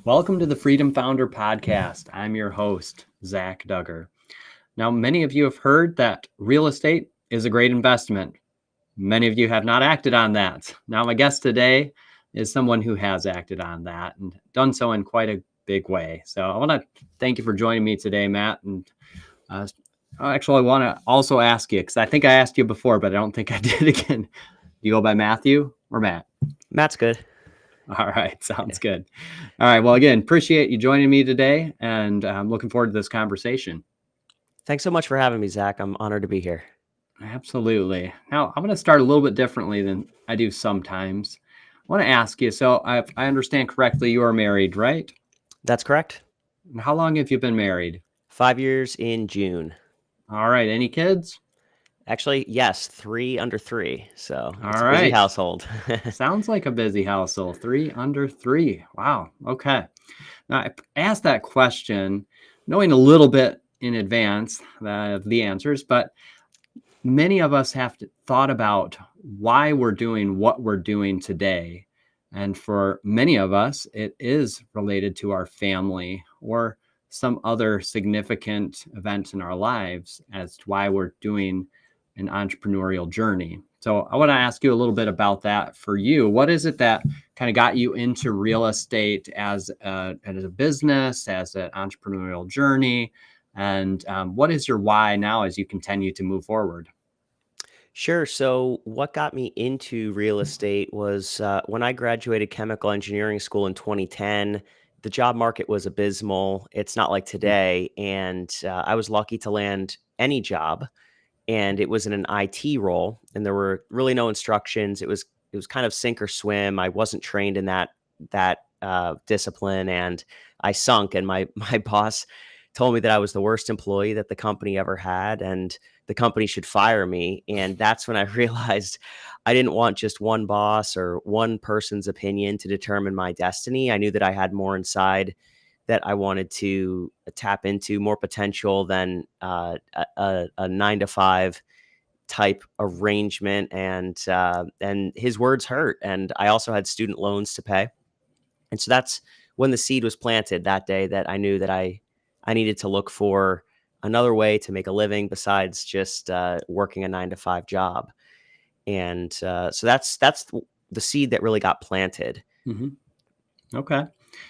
Welcome to the Freedom Founder Podcast. I'm your host, Zach Duggar. Now, many of you have heard that real estate is a great investment. Many of you have not acted on that. Now, my guest today is someone who has acted on that and done so in quite a big way. So I want to thank you for joining me today, Matt. And actually, I want to also ask you, because I think I asked you before, but I don't think I did again. Do you go by Matthew or Matt? Matt's good. All right. Sounds good. All right. Well, again, appreciate you joining me today, and I'm looking forward to this conversation. Thanks so much for having me, Zach. I'm honored to be here. Absolutely. Now, I'm going to start a little bit differently than I do sometimes. I want to ask you, so if I understand correctly, you are married, right? That's correct. And how long have you been married? 5 years in June. All right. Any kids? Actually, yes, 3 under 3. So it's All a busy right. household. Sounds like a busy household. 3 under 3. Wow. Okay. Now, I asked that question knowing a little bit in advance of the answers, but many of us have thought about why we're doing what we're doing today. And for many of us, it is related to our family or some other significant event in our lives as to why we're doing an entrepreneurial journey. So I want to ask you a little bit about that for you. What is it that kind of got you into real estate as a business, as an entrepreneurial journey? And what is your why now as you continue to move forward? Sure. So what got me into real estate was when I graduated chemical engineering school in 2010, the job market was abysmal. It's not like today. And I was lucky to land any job. And it was in an IT role. And there were really no instructions. It was kind of sink or swim. I wasn't trained in that discipline, and I sunk. And my my boss told me that I was the worst employee that the company ever had, and the company should fire me. And that's when I realized I didn't want just one boss or one person's opinion to determine my destiny. I knew that I had more inside that I wanted to tap into, more potential than a 9 to 5 type arrangement. And his words hurt. And I also had student loans to pay. And so that's when the seed was planted that day, that I knew that I needed to look for another way to make a living besides just working a 9 to 5 job. And so that's the seed that really got planted. Mm-hmm. Okay.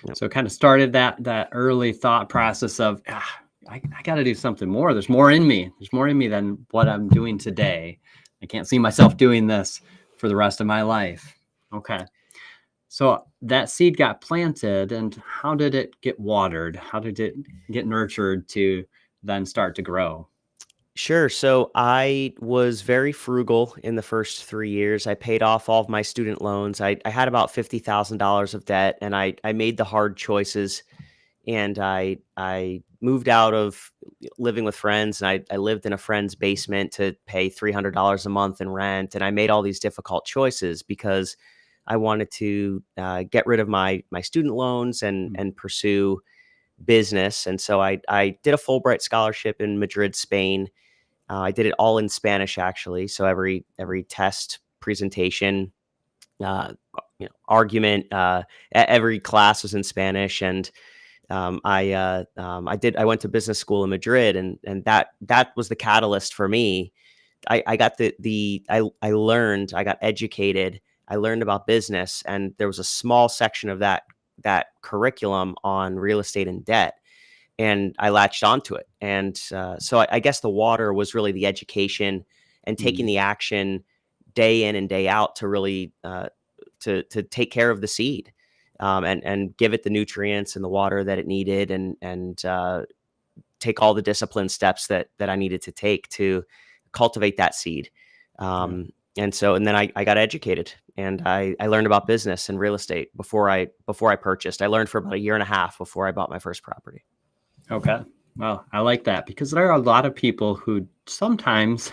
Yep. So kind of started that early thought process of, I got to do something more. There's more in me. There's more in me than what I'm doing today. I can't see myself doing this for the rest of my life. Okay. So that seed got planted, and how did it get watered? How did it get nurtured to then start to grow? Sure. So I was very frugal in the first 3 years. I paid off all of my student loans. I had about $50,000 of debt, and I made the hard choices. And I moved out of living with friends, and I lived in a friend's basement to pay $300 a month in rent. And I made all these difficult choices because I wanted to get rid of my student loans and pursue business. And so I did a Fulbright scholarship in Madrid, Spain. I did it all in Spanish, actually. So every test, presentation, uh, argument, every class was in Spanish. And I went to business school in Madrid, and that was the catalyst for me. I got I learned, I got educated, I learned about business, and there was a small section of that curriculum on real estate and debt, and I latched onto it. And so I guess the water was really the education and taking the action day in and day out to really to take care of the seed. And give it the nutrients and the water that it needed, and take all the discipline steps that I needed to take to cultivate that seed. And then I got educated, and I learned about business and real estate before I purchased. I learned for about a year and a half before I bought my first property. Okay. Well, I like that because there are a lot of people who sometimes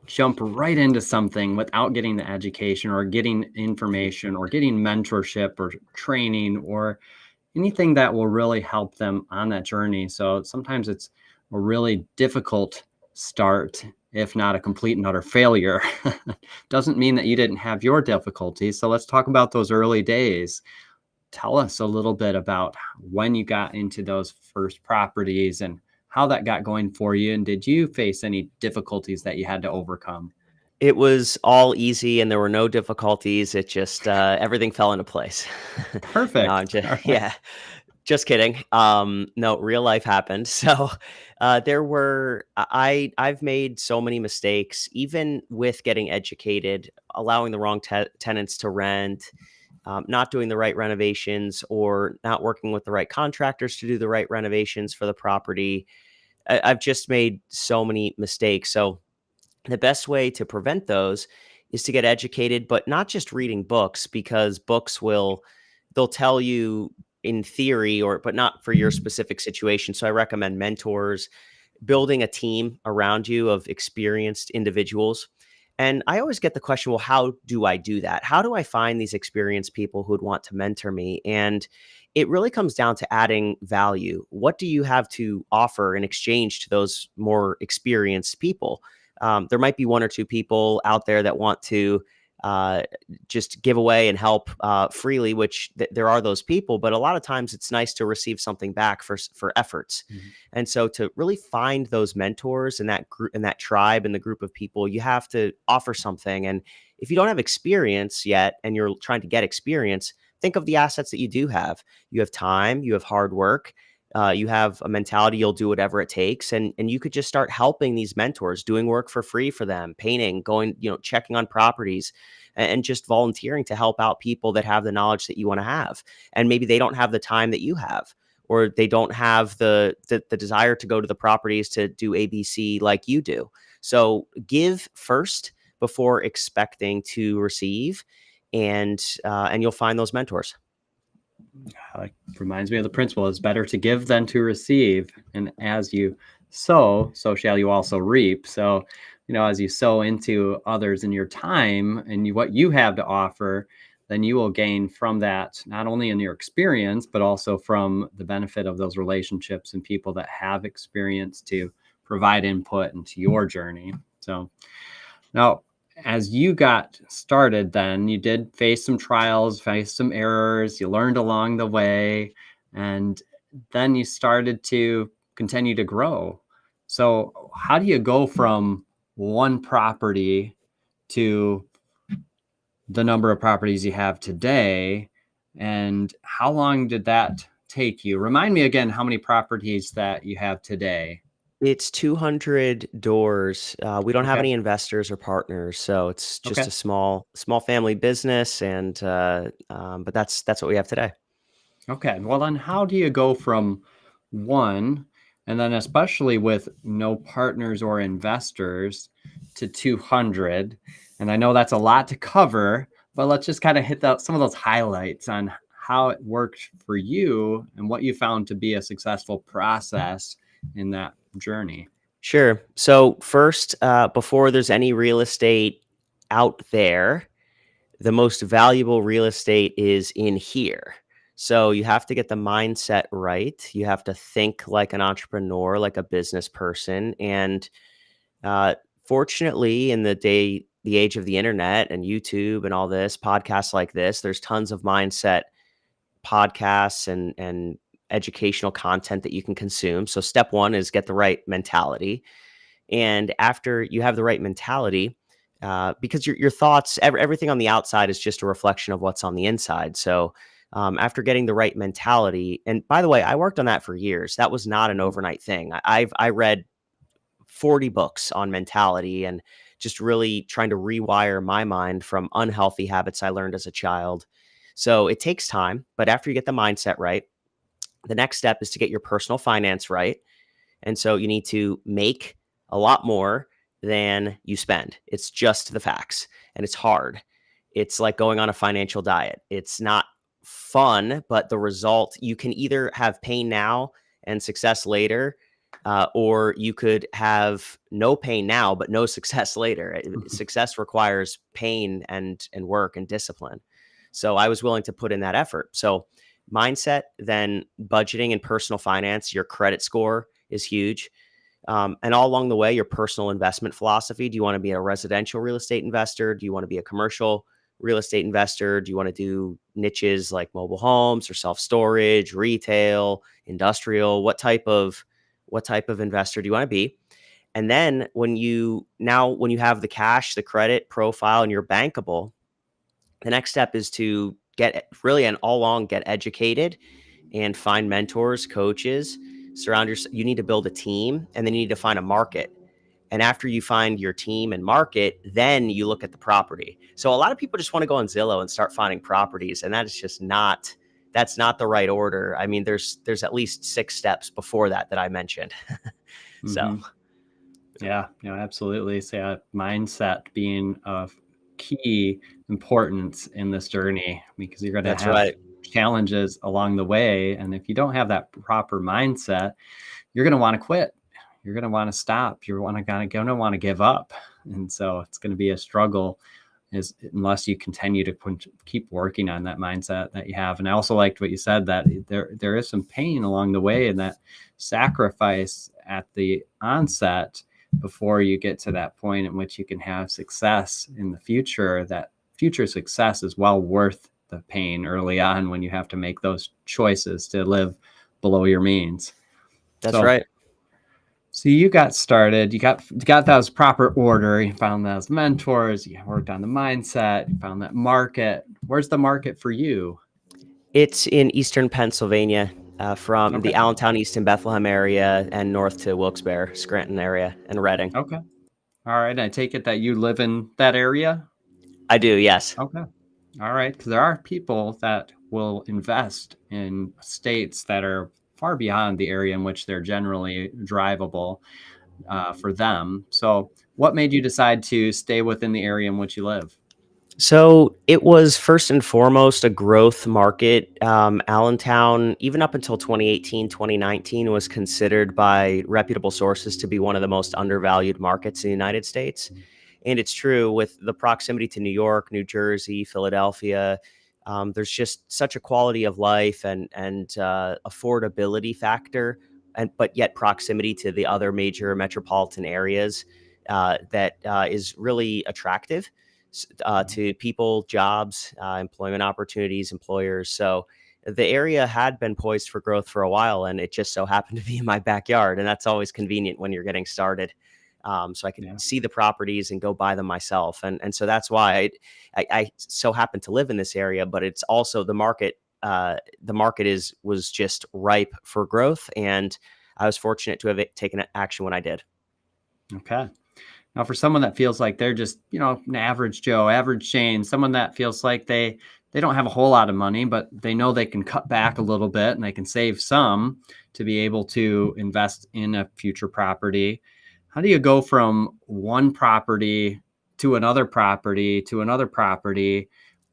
jump right into something without getting the education or getting information or getting mentorship or training or anything that will really help them on that journey. So sometimes it's a really difficult start, if not a complete and utter failure. Doesn't mean that you didn't have your difficulties. So let's talk about those early days. tell us a little bit about when you got into those first properties and how that got going for you. And did you face any difficulties that you had to overcome? It was all easy and there were no difficulties. It just, everything fell into place. No, Perfect. I'm just, All right. yeah, just kidding. No, real life happened. So, I've made so many mistakes, even with getting educated, allowing the wrong tenants to rent, not doing the right renovations, or not working with the right contractors to do the right renovations for the property. I've just made so many mistakes. So, the best way to prevent those is to get educated, but not just reading books, because they'll tell you in theory, or but not for your specific situation. So I recommend mentors, building a team around you of experienced individuals. And I always get the question, well, how do I do that? How do I find these experienced people who'd want to mentor me? And it really comes down to adding value. What do you have to offer in exchange to those more experienced people? There might be one or two people out there that want to uh, just give away and help freely, which there are those people. But a lot of times, it's nice to receive something back for efforts. Mhm. And so, to really find those mentors and that group and that tribe and the group of people, you have to offer something. And if you don't have experience yet, and you're trying to get experience, think of the assets that you do have. You have time, you have hard work, you have a mentality, you'll do whatever it takes. And you could just start helping these mentors, doing work for free for them, painting, going, checking on properties, and just volunteering to help out people that have the knowledge that you want to have. And maybe they don't have the time that you have, or they don't have the desire to go to the properties to do ABC like you do. So give first before expecting to receive, and you'll find those mentors. Reminds me of the principle: it's better to give than to receive. And as you sow, so shall you also reap. So, as you sow into others in your time and what you have to offer, then you will gain from that, not only in your experience, but also from the benefit of those relationships and people that have experience to provide input into your journey. So now, as you got started, then you did face some trials, face some errors, you learned along the way, and then you started to continue to grow. So, how do you go from one property to the number of properties you have today? And how long did that take you? Remind me again how many properties that you have today. It's 200 doors. We don't have Okay. any investors or partners, so it's just a Okay. small family business, and but that's what we have today. Okay. Well, then how do you go from one, and then especially with no partners or investors, to 200? And I know that's a lot to cover, but let's just kind of hit some of those highlights on how it worked for you and what you found to be a successful process in that journey. Sure. So first, before there's any real estate out there, the most valuable real estate is in here. So you have to get the mindset right. You have to think like an entrepreneur, like a business person, and Uh, fortunately, in the age of the internet and YouTube and all this, podcasts like this, there's tons of mindset podcasts and educational content that you can consume. So step one is get the right mentality, and after you have the right mentality, because your thoughts, everything on the outside is just a reflection of what's on the inside. So after getting the right mentality, and by the way, I worked on that for years. That was not an overnight thing. I read 40 books on mentality and just really trying to rewire my mind from unhealthy habits I learned as a child. So it takes time, but after you get the mindset right, the next step is to get your personal finance right. And so you need to make a lot more than you spend. It's just the facts, and it's hard. It's like going on a financial diet. It's not fun, but the result, you can either have pain now and success later, or you could have no pain now, but no success later. Success requires pain and work and discipline. So I was willing to put in that effort. So mindset, then budgeting and personal finance, your credit score is huge. And all along the way, your personal investment philosophy. Do you want to be a residential real estate investor? Do you want to be a commercial real estate investor? Do you want to do niches like mobile homes or self-storage, retail, industrial? What type of investor do you want to be? And then when you have the cash, the credit profile, and you're bankable, the next step is to get really and all along get educated and find mentors, coaches, surround yourself. You need to build a team, and then you need to find a market. And after you find your team and market, then you look at the property. So a lot of people just want to go on Zillow and start finding properties, and that is just not that's not the right order. I mean, there's at least 6 steps before that I mentioned. So Hmm. Yeah, absolutely. So yeah, mindset being of key importance in this journey, because you're going to that's have right. challenges along the way. And if you don't have that proper mindset, you're going to want to quit. You're going to want to stop. You're going to want to give up. And so it's going to be a struggle unless you continue to keep working on that mindset that you have. And I also liked what you said, that there is some pain along the way, and that sacrifice at the onset before you get to that point in which you can have success in the future. That future success is well worth the pain early on when you have to make those choices to live below your means. That's So right. you got started, you got those proper order, you found those mentors, you worked on the mindset, you found that market. Where's the market for you? It's in eastern Pennsylvania, from Okay. the Allentown, Easton, Bethlehem area, and north to Wilkes-Barre, Scranton area, and Reading. Okay. All right. I take it that you live in that area? I do, yes. Okay. All right. Because there are people that will invest in states that are far beyond the area in which they're generally drivable for them. So, what made you decide to stay within the area in which you live? So it was first and foremost a growth market. Allentown, even up until 2018, 2019, was considered by reputable sources to be one of the most undervalued markets in the United States. And it's true with the proximity to New York, New Jersey, Philadelphia. There's just such a quality of life and affordability factor, and but yet proximity to the other major metropolitan areas that is really attractive to people, jobs, employment opportunities, employers. So the area had been poised for growth for a while, and it just so happened to be in my backyard, and that's always convenient when you're getting started. So I could Yeah. see the properties and go buy them myself, and so that's why I so happen to live in this area. But it's also the market. The market was just ripe for growth, and I was fortunate to have taken action when I did. Okay. Now, for someone that feels like they're just, an average Joe, average Shane, someone that feels like they don't have a whole lot of money, but they know they can cut back a little bit and they can save some to be able to invest in a future property. How do you go from one property to another property to another property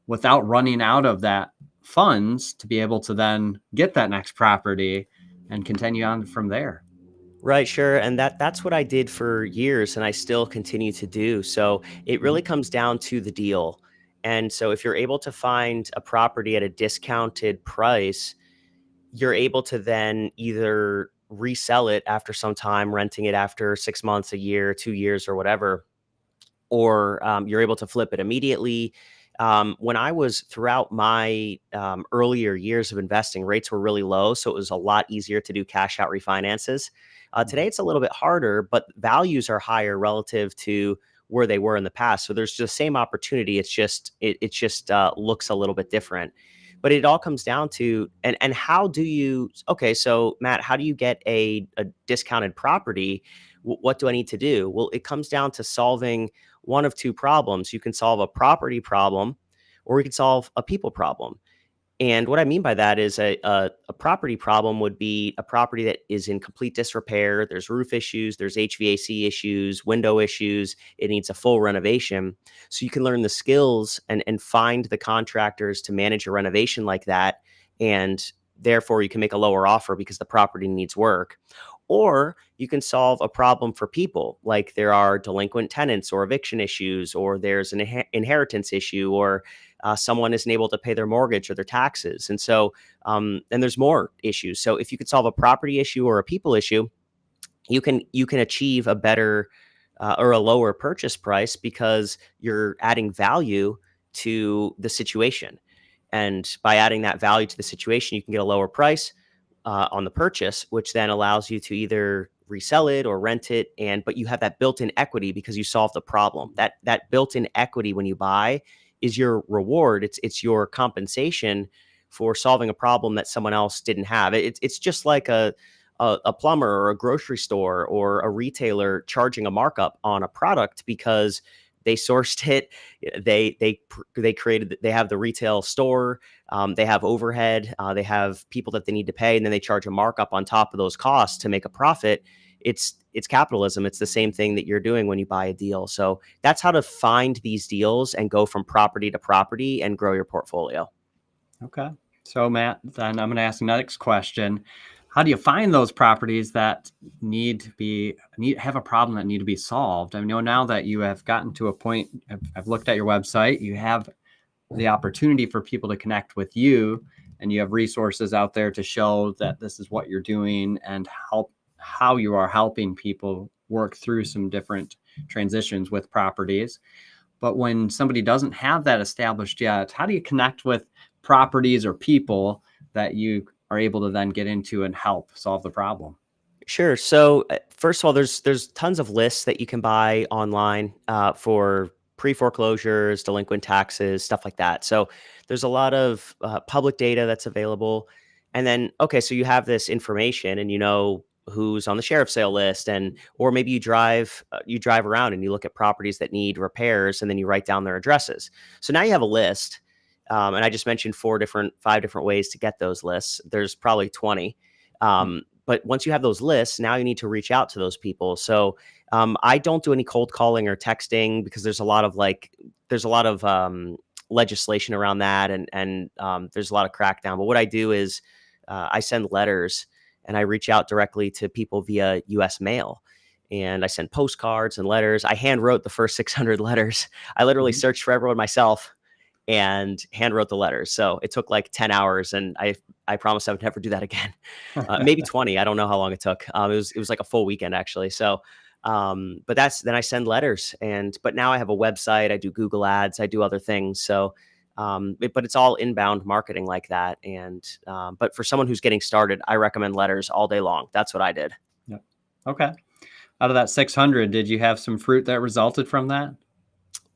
without running out of that funds to be able to then get that next property and continue on from there? Right, sure. And that's what I did for years and I still continue to do. So it really Mhm. comes down to the deal. And so if you're able to find a property at a discounted price, you're able to then either resell it after some time, renting it after 6 months, a year, 2 years, or whatever, or you're able to flip it immediately. When I was throughout my earlier years of investing, rates were really low, so it was a lot easier to do cash out refinances. Today, it's a little bit harder, but values are higher relative to where they were in the past. So there's the same opportunity. It just looks a little bit different. But it all comes down to and how do you? Okay, so Matt, how do you get a discounted property? What do I need to do? Well, it comes down to solving one of two problems. You can solve a property problem or you can solve a people problem. And what I mean by that is a property problem would be a property that is in complete disrepair. There's roof issues, there's HVAC issues, window issues. It needs a full renovation. So you can learn the skills and find the contractors to manage a renovation like that. And therefore, you can make a lower offer because the property needs work. Or you can solve a problem for people, like there are delinquent tenants or eviction issues, or there's an inheritance issue, or someone isn't able to pay their mortgage or their taxes. And so, and there's more issues. So if you could solve a property issue or a people issue, you can achieve a better or a lower purchase price because you're adding value to the situation. And by adding that value to the situation, you can get a lower price on the purchase, which then allows you to either resell it or rent it. But you have that built-in equity because you solved the problem. That built-in equity when you buy is your reward. It's your compensation for solving a problem that someone else didn't have. It's just like a plumber or a grocery store or a retailer charging a markup on a product because they sourced it. They created. They have the retail store. They have overhead. They have people that they need to pay, and then they charge a markup on top of those costs to make a profit. It's capitalism. It's the same thing that you're doing when you buy a deal. So that's how to find these deals and go from property to property and grow your portfolio. Okay. So Matt, then I'm going to ask the next question. How do you find those properties that have a problem that need to be solved? I know now that you have gotten to a point, I've looked at your website, you have the opportunity for people to connect with you, and you have resources out there to show that this is what you're doing and how you are helping people work through some different transitions with properties. But when somebody doesn't have that established yet, how do you connect with properties or people that you are able to then get into and help solve the problem? Sure. So first of all, there's tons of lists that you can buy online for pre-foreclosures, delinquent taxes, stuff like that. So there's a lot of public data that's available. And then, okay, so you have this information, and you know who's on the sheriff's sale list, and or maybe you drive around and you look at properties that need repairs, and then you write down their addresses. So now you have a list. And I just mentioned 5 different ways to get those lists. There's probably 20. But once you have those lists, now you need to reach out to those people. So I don't do any cold calling or texting because there's a lot of legislation around that, and there's a lot of crackdown. But what I do is I send letters, and I reach out directly to people via U.S. mail. And I send postcards and letters. I hand wrote the first 600 letters. I literally searched for everyone myself and hand wrote the letters. So it took like 10 hours, and I promised I would never do that again. Maybe 20. I don't know how long it took. It was like a full weekend actually. So, but then I send letters, but now I have a website. I do Google ads. I do other things. So, but it's all inbound marketing like that. But for someone who's getting started, I recommend letters all day long. That's what I did. Yep. Okay. Out of that 600, did you have some fruit that resulted from that?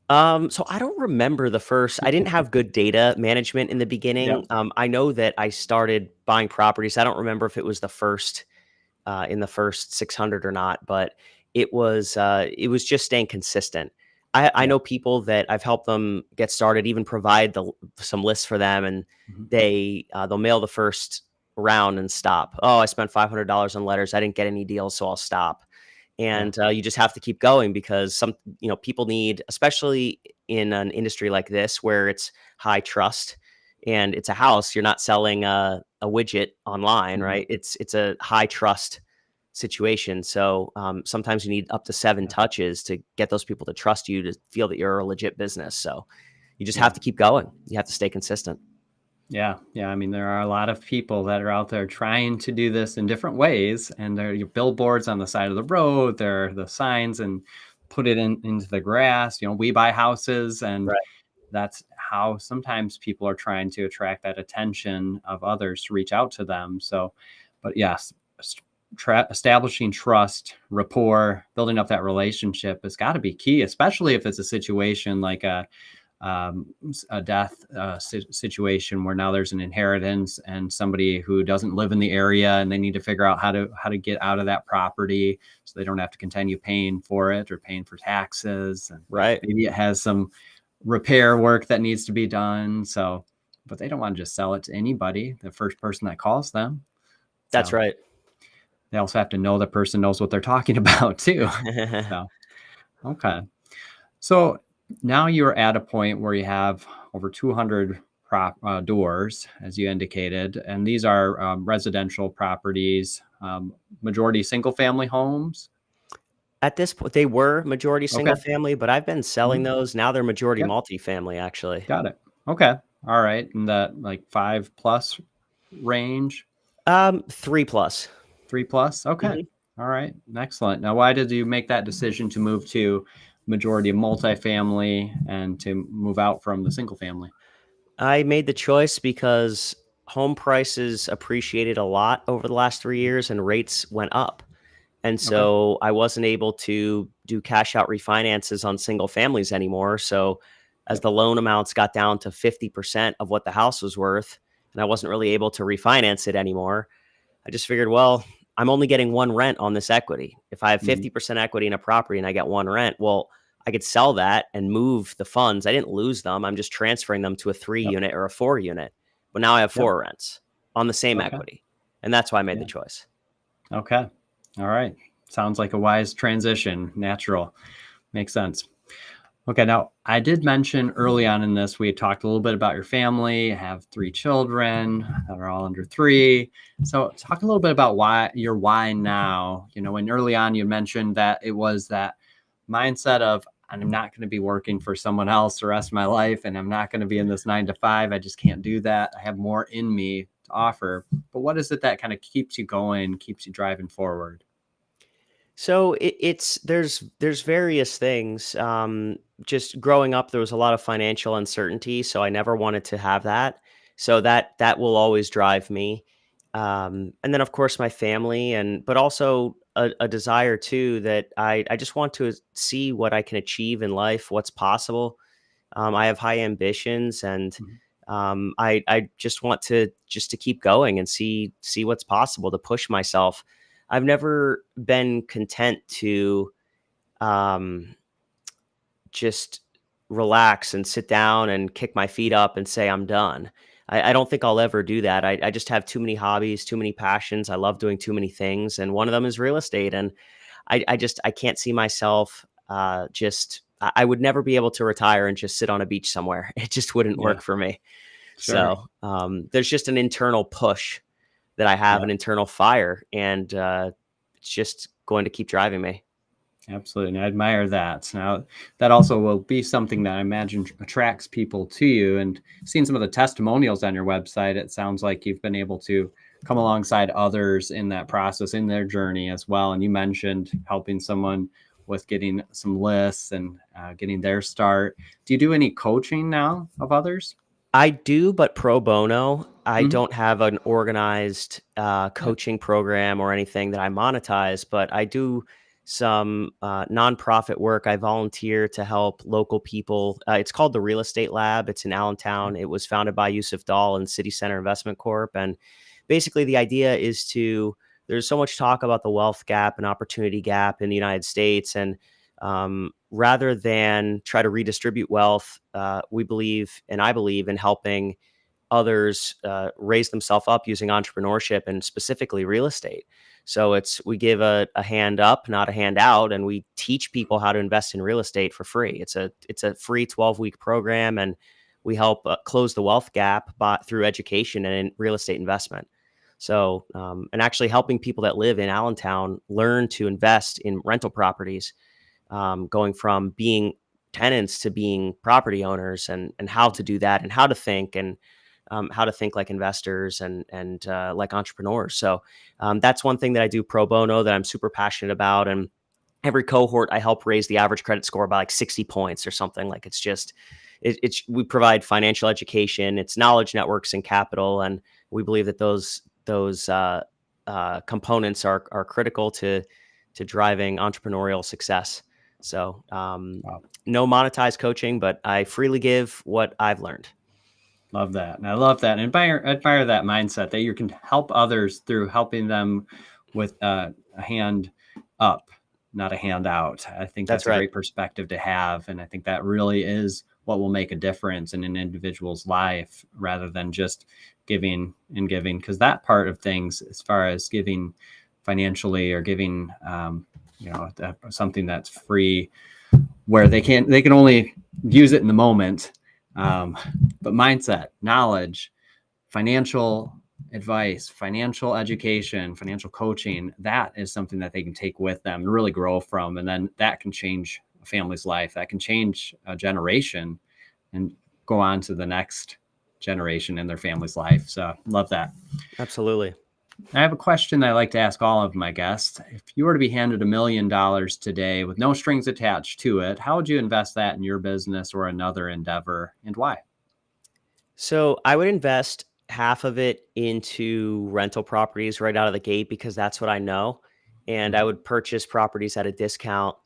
So I don't remember the first. I didn't have good data management in the Yep. beginning. I know that I started buying properties. I don't remember if it was the first in the first 600 or not, but it was just staying consistent. I Yeah. know people that I've helped them get started, even provide some lists for them, and Mhm. they'll mail the first round and stop. Oh, I spent $500 on letters. I didn't get any deals, so I'll stop. Yeah. And you just have to keep going because people need, especially in an industry like this where it's high trust and it's a house. You're not selling a widget online, Mhm. right? It's a high trust situation. So sometimes you need up to 7 Yeah. touches to get those people to trust you to feel that you're a legit business. So you just Yeah. have to keep going. You have to stay consistent. Yeah. Yeah. I mean, there are a lot of people that are out there trying to do this in different ways, and there are your billboards on the side of the road. There are the signs, and put it into the grass. We buy houses, and Right. that's how sometimes people are trying to attract that attention of others to reach out to them. So, but yes, establishing trust, rapport, building up that relationship has got to be key, especially if it's a situation like a death situation where now there's an inheritance and somebody who doesn't live in the area, and they need to figure out how to get out of that property so they don't have to continue paying for it or paying for taxes, and Right. maybe it has some repair work that needs to be done. So, but they don't want to just sell it to anybody, the first person that calls them. That's So right. they also have to know the person knows what they're talking about too. So, okay. So now you're at a point where you have over 200 doors, as you indicated, and these are residential properties, majority single family homes. At this point, they were majority Okay. single family, but I've been selling Mhm. those. Now they're majority Yep. multifamily, actually. Got it. Okay. All right. In that like 5+ range, 3 plus. 3+. Okay. Mhm. All right. Excellent. Now, why did you make that decision to move to majority of multifamily and to move out from the single family? I made the choice because home prices appreciated a lot over the last 3 years and rates went up. And Okay. so I wasn't able to do cash out refinances on single families anymore. So as Yep. the loan amounts got down to 50% of what the house was worth, and I wasn't really able to refinance it anymore, I just figured, well, I'm only getting one rent on this equity. If I have Mhm. 50% equity in a property and I get one rent, well, I could sell that and move the funds. I didn't lose them. I'm just transferring them to a 3 Yep. unit or a 4 unit. But now I have Yep. four rents on the same Okay. equity. And that's why I made the Yeah. choice. Okay. All right. Sounds like a wise transition. Natural. Makes sense. Okay. Now, I did mention early on in this, we had talked a little bit about your family, have three children that are all under three. So, talk a little bit about why now. When early on you mentioned that it was that mindset of, I'm not going to be working for someone else the rest of my life, and I'm not going to be in this 9 to 5. I just can't do that. I have more in me to offer. But what is it that kind of keeps you going, keeps you driving forward? So it's there's various things. Just growing up, there was a lot of financial uncertainty, so I never wanted to have that. So that will always drive me. And then of course my family, and but also a desire too that I just want to see what I can achieve in life, what's possible. I have high ambitions, and Mhm. I just want to keep going and see what's possible, to push myself. I've never been content to um, just relax and sit down and kick my feet up and say I'm done. I don't think I'll ever do that. I just have too many hobbies, too many passions. I love doing too many things, and one of them is real estate. And I can't see myself just. I would never be able to retire and just sit on a beach somewhere. It just wouldn't Yeah, work for me. sure. So there's just an internal push that I have, Yeah. an internal fire, and it's just going to keep driving me. Absolutely. And I admire that. Now, that also will be something that I imagine attracts people to you. And seeing some of the testimonials on your website, it sounds like you've been able to come alongside others in that process, in their journey as well. And you mentioned helping someone with getting some lists and getting their start. Do you do any coaching now of others? I do, but pro bono. I Hmm. don't have an organized Yeah. coaching program or anything that I monetize, but I do some nonprofit work. I volunteer to help local people. It's called the Real Estate Lab. It's in Okay. Allentown. It was founded by Yusuf Dahl and City Center Investment Corp. And basically, the idea is there's so much talk about the wealth gap and opportunity gap in the United States. And rather than try to redistribute wealth, we believe, and I believe, in helping others raise themselves up using entrepreneurship and specifically real estate. So we give a hand up, not a hand out, and we teach people how to invest in real estate for free. It's a free 12-week program, and we help close the wealth gap through education and in real estate investment. So, and actually helping people that live in Allentown learn to invest in rental properties, going from being tenants to being property owners, and how to do that, and how to think like investors and like entrepreneurs. So that's one thing that I do pro bono that I'm super passionate about. And every cohort, I help raise the average credit score by like 60 points or something. Like it's we provide financial education, it's knowledge networks and capital, and we believe that those components are critical to driving entrepreneurial success. So Wow. no monetized coaching, but I freely give what I've learned. Love that. And I love that. And admire that mindset that you can help others through helping them with a hand up, not a hand out. I think That's that's a right. great perspective to have. And I think that really is what will make a difference in an individual's life rather than just giving and giving. Because that part of things, as far as giving financially or giving, something that's free where they can only use it in the moment. Um, but mindset, knowledge, financial advice, financial education, financial coaching, that is something that they can take with them and really grow from. And then that can change a family's life. That can change a generation and go on to the next generation in their family's life. So love that. Absolutely. I have a question that I like to ask all of my guests. If you were to be handed $1 million today with no strings attached to it, how would you invest that in your business or another endeavor, and why? So I would invest half of it into rental properties right out of the gate because that's what I know. And I Mhm. would purchase properties at a discount.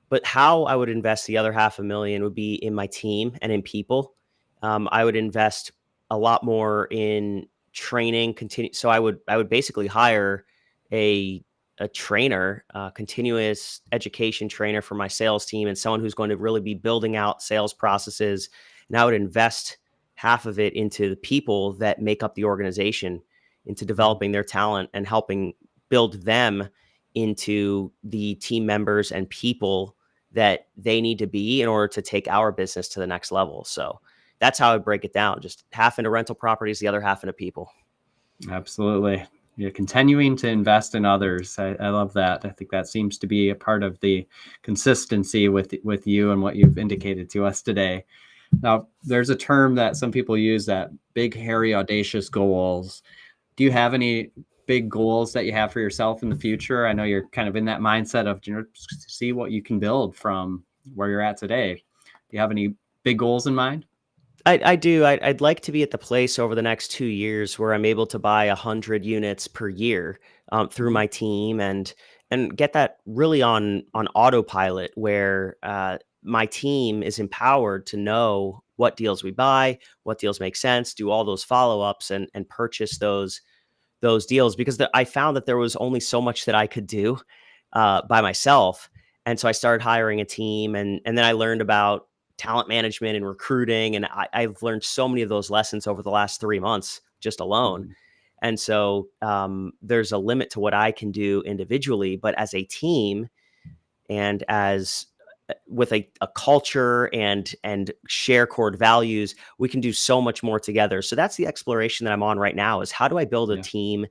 But how I would invest the other half a million would be in my team and in people. I would invest a lot more in training. Continue. So I would basically hire a a trainer, a continuous education trainer for my sales team, and someone who's going to really be building out sales processes. And I would invest half of it into the people that make up the organization, into Mhm. developing their talent and helping build them into the team members and people that they need to be in order to take our business to the next level. So that's how I break it down. Just half into rental properties, the other half into people. Absolutely. Yeah, continuing to invest in others. I love that. I think that seems to be a part of the consistency with you and what you've indicated to us today. Now, there's a term that some people use, that big, hairy, audacious goals. Do you have any big goals that you have for yourself in the future? I know you're kind of in that mindset of, see what you can build from where you're at today. Do you have any big goals in mind? I do. I'd like to be at the place over the next 2 years where I'm able to buy 100 units per year through Mhm. my team and get that really on autopilot, where my team is empowered to know what deals we buy, what deals make sense, do all those follow ups, and purchase those deals because I found that there was only so much that I could do by myself. And so I started hiring a team, and then I learned about talent management and recruiting. And I've learned so many of those lessons over the last 3 months just alone. Mhm. And so there's a limit to what I can do individually, but as a team and as with a culture and share core values, we can do so much more together. So that's the exploration that I'm on right now: is how do I build a Yeah. team?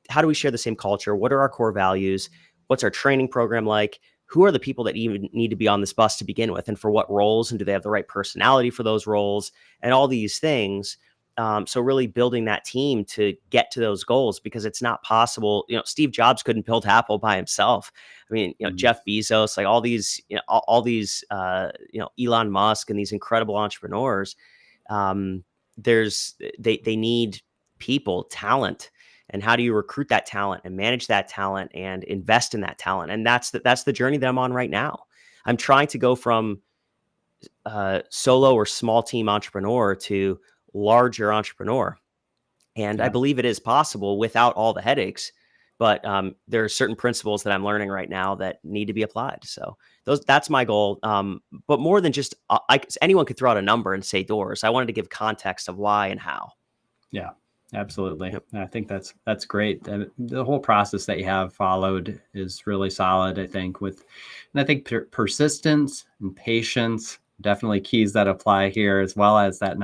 How do we share the same culture? What are our core values? What's our training program like? Who are the people that even need to be on this bus to begin with, and for what roles? And do they have the right personality for those roles? And all these things. So really building that team to get to those goals, because it's not possible. Steve Jobs couldn't build Apple by himself. I mean, Mhm. Jeff Bezos, like all these, all these, Elon Musk and these incredible entrepreneurs. Um, they need people, talent, and how do you recruit that talent and manage that talent and invest in that talent? And that's the journey that I'm on right now. I'm trying to go from solo or small team entrepreneur to larger entrepreneur, and I Yeah. believe it is possible without all the headaches. But there are certain principles that I'm learning right now that need to be applied. So that's my goal. But more than just, anyone could throw out a number and say doors. I wanted to give context of why and how. Yeah, absolutely. Yep. I think that's great. And the whole process that you have followed is really solid, I think, and I think persistence and patience, definitely keys that apply here, as well as that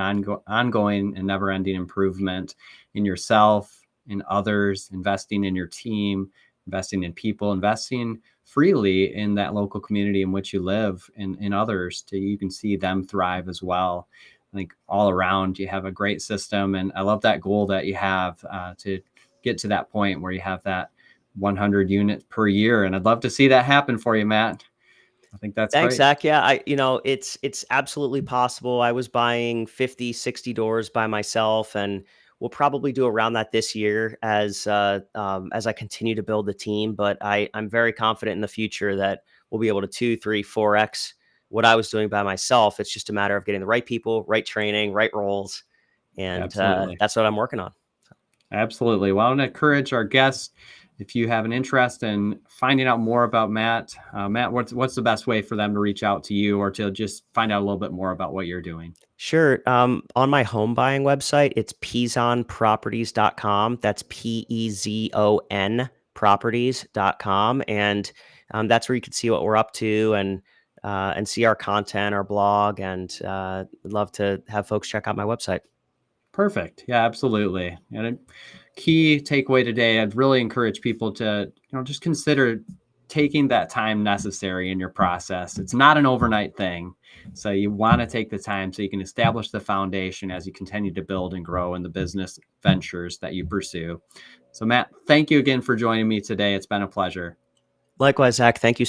ongoing and never-ending improvement in yourself, in others, investing in your team, investing in people, investing freely in that local community in which you live, and in others, to you can see them thrive as well. I think all around you have a great system, and I love that goal that you have, to get to that point where you have that 100 units per year. And I'd love to see that happen for you, Matt. I think that's Thanks, great. Zach. Yeah, it's absolutely possible. I was buying 50, 60 doors by myself, and we'll probably do around that this year as I continue to build the team. But I'm very confident in the future that we'll be able to 2, 3, 4x what I was doing by myself. It's just a matter of getting the right people, right training, right roles, and Absolutely. that's what I'm working on. Absolutely. Well, I want to encourage our guests, if you have an interest in finding out more about Matt, Matt, what's the best way for them to reach out to you, or to just find out a little bit more about what you're doing? Sure. On my home buying website, it's pezonproperties.com. That's Pezon properties.com. And that's where you can see what we're up to and see our content, our blog. And I'd love to have folks check out my website. Perfect. Yeah, absolutely. And a key takeaway today, I'd really encourage people to, just consider taking that time necessary in your process. It's not an overnight thing. So you want to take the time so you can establish the foundation as you continue to build and grow in the business ventures that you pursue. So Matt, thank you again for joining me today. It's been a pleasure. Likewise, Zach, thank you